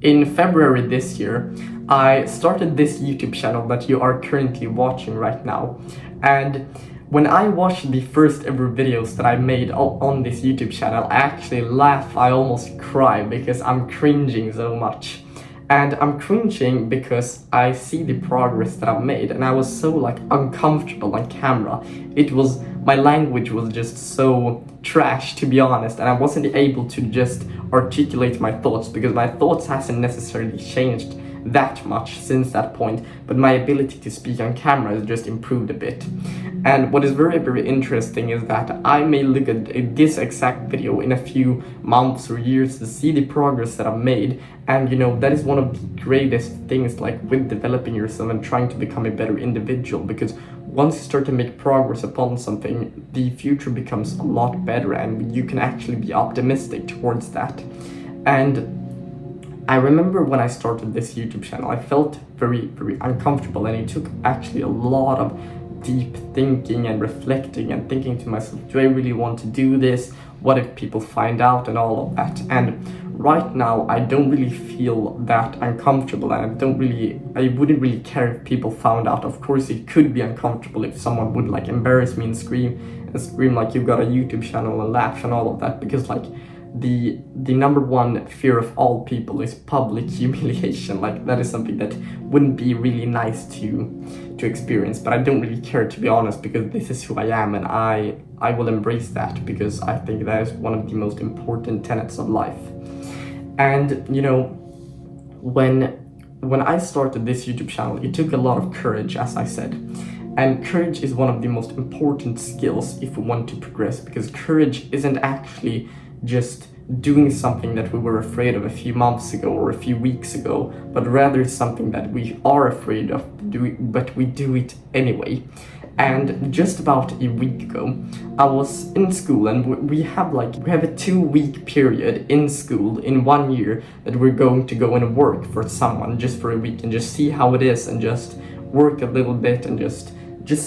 In February this year, I started this YouTube channel that you are currently watching right now. And when I watched the first ever videos that I made on this YouTube channel, I actually laugh, I almost cry because I'm cringing so much. And I'm cringing because I see the progress that I've made, and I was so like uncomfortable on camera. My language was just so trash, to be honest, and I wasn't able to just articulate my thoughts because my thoughts hasn't necessarily changed that much since that point, but my ability to speak on camera has just improved a bit. And what is very, very interesting is that I may look at this exact video in a few months or years to see the progress that I've made, and that is one of the greatest things like with developing yourself and trying to become a better individual, because once you start to make progress upon something, the future becomes a lot better and you can actually be optimistic towards that. And I remember when I started this YouTube channel, I felt very, very uncomfortable, and it took actually a lot of deep thinking and reflecting and thinking to myself, do I really want to do this? What if people find out and all of that? And right now, I don't really feel that uncomfortable, and I wouldn't really care if people found out. Of course, it could be uncomfortable if someone would like embarrass me and scream like you've got a YouTube channel and laugh and all of that, because like the number one fear of all people is public humiliation. Like that is something that wouldn't be really nice to experience, but I don't really care, to be honest, because this is who I am, and I will embrace that because I think that is one of the most important tenets of life. And when I started this YouTube channel, it took a lot of courage, as I said. And courage is one of the most important skills if we want to progress, because courage isn't actually just doing something that we were afraid of a few months ago or a few weeks ago, but rather something that we are afraid of doing, but we do it anyway. And just about a week ago, I was in school, and we have a 2-week period in school in 1 year that we're going to go and work for someone just for a week and just see how it is and just work a little bit and just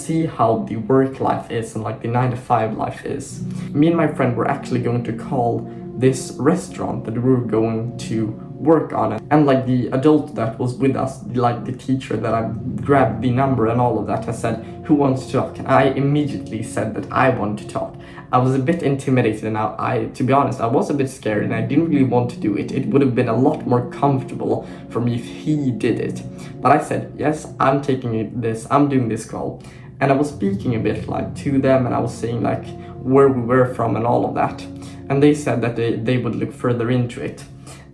see how the work life is and like the 9-to-5 life is. Me and my friend were actually going to call this restaurant that we were going to work on, and like the adult that was with us, like the teacher that I grabbed the number and all of that, I said, who wants to talk? And I immediately said that I want to talk. I was a bit intimidated, and to be honest, I was a bit scared, and I didn't really want to do it. It would have been a lot more comfortable for me if he did it. But I said, yes, I'm doing this call. And I was speaking a bit like to them, and I was saying like where we were from and all of that. And they said that they would look further into it.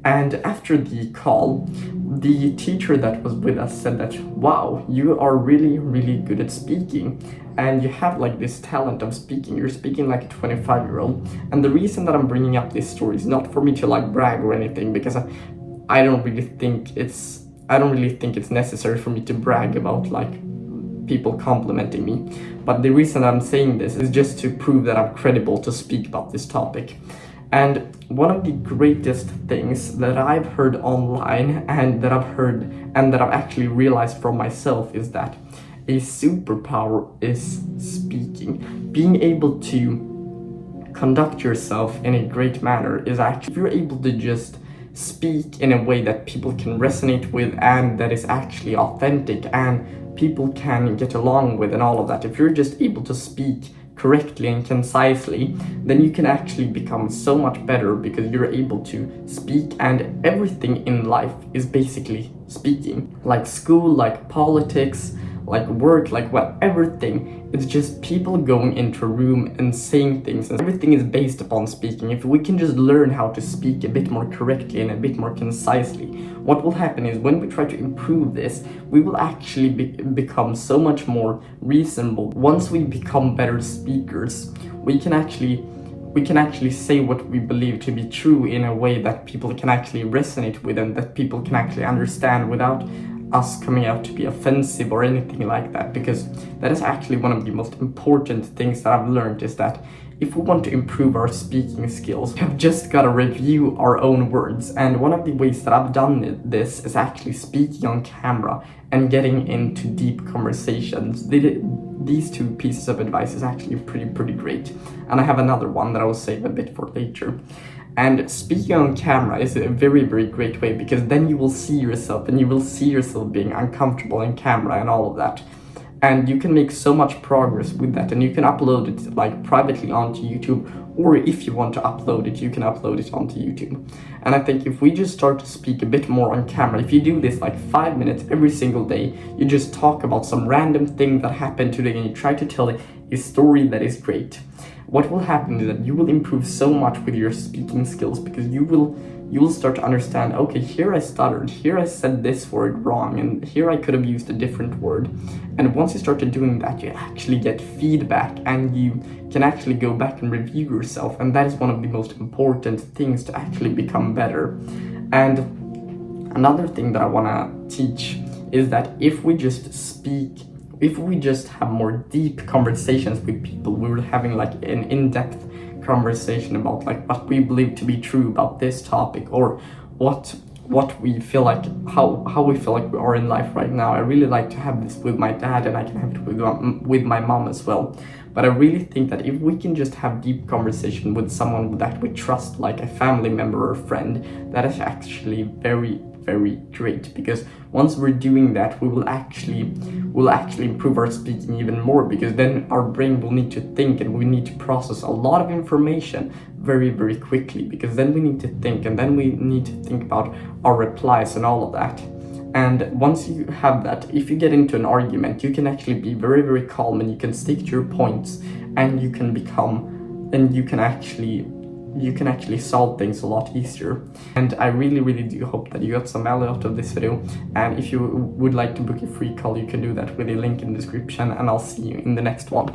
And after the call, the teacher that was with us said that, wow, you are really, really good at speaking. And you have like this talent of speaking. You're speaking like a 25-year-old. And the reason that I'm bringing up this story is not for me to like brag or anything, because I don't really think it's necessary for me to brag about like people complimenting me. But the reason I'm saying this is just to prove that I'm credible to speak about this topic. And one of the greatest things that I've heard online and that I've actually realized from myself is that a superpower is speaking. Being able to conduct yourself in a great manner is actually, if you're able to just speak in a way that people can resonate with and that is actually authentic and people can get along with and all of that, if you're just able to speak correctly and concisely, then you can actually become so much better because you're able to speak, and everything in life is basically speaking. Like school, like politics, like work, like everything. It's just people going into a room and saying things, and everything is based upon speaking. If we can just learn how to speak a bit more correctly and a bit more concisely, what will happen is when we try to improve this, we will actually become so much more reasonable. Once we become better speakers, we can actually say what we believe to be true in a way that people can actually resonate with and that people can actually understand without us coming out to be offensive or anything like that, because that is actually one of the most important things that I've learned, is that if we want to improve our speaking skills, we have just got to review our own words. And one of the ways that I've done this is actually speaking on camera and getting into deep conversations. These two pieces of advice is actually pretty great. And I have another one that I will save a bit for later. And speaking on camera is a very, very great way, because then you will see yourself and you will see yourself being uncomfortable in camera and all of that. And you can make so much progress with that, and you can upload it like privately onto YouTube, or if you want to upload it, you can upload it onto YouTube. And I think if we just start to speak a bit more on camera, if you do this like 5 minutes every single day, you just talk about some random thing that happened today and you try to tell a story that is great, what will happen is that you will improve so much with your speaking skills, because you will start to understand, okay, here I stuttered, here I said this word wrong, and here I could have used a different word. And once you started doing that, you actually get feedback and you can actually go back and review yourself, and that is one of the most important things to actually become better. And another thing that I want to teach is that if we just have more deep conversations with people, we were having like an in-depth conversation about like what we believe to be true about this topic, or what we feel like, how we feel like we are in life right now. I really like to have this with my dad, and I can have it with my mom as well. But I really think that if we can just have deep conversation with someone that we trust, like a family member or a friend, that is actually very, very great, because once we're doing that, we'll actually improve our speaking even more, because then our brain will need to think and we need to process a lot of information very, very quickly, because then we need to think, and then we need to think about our replies and all of that. And once you have that, if you get into an argument, you can actually be very, very calm, and you can stick to your points, and you can actually solve things a lot easier. And I really, really do hope that you got some value out of this video. And if you would like to book a free call, you can do that with a link in the description, and I'll see you in the next one.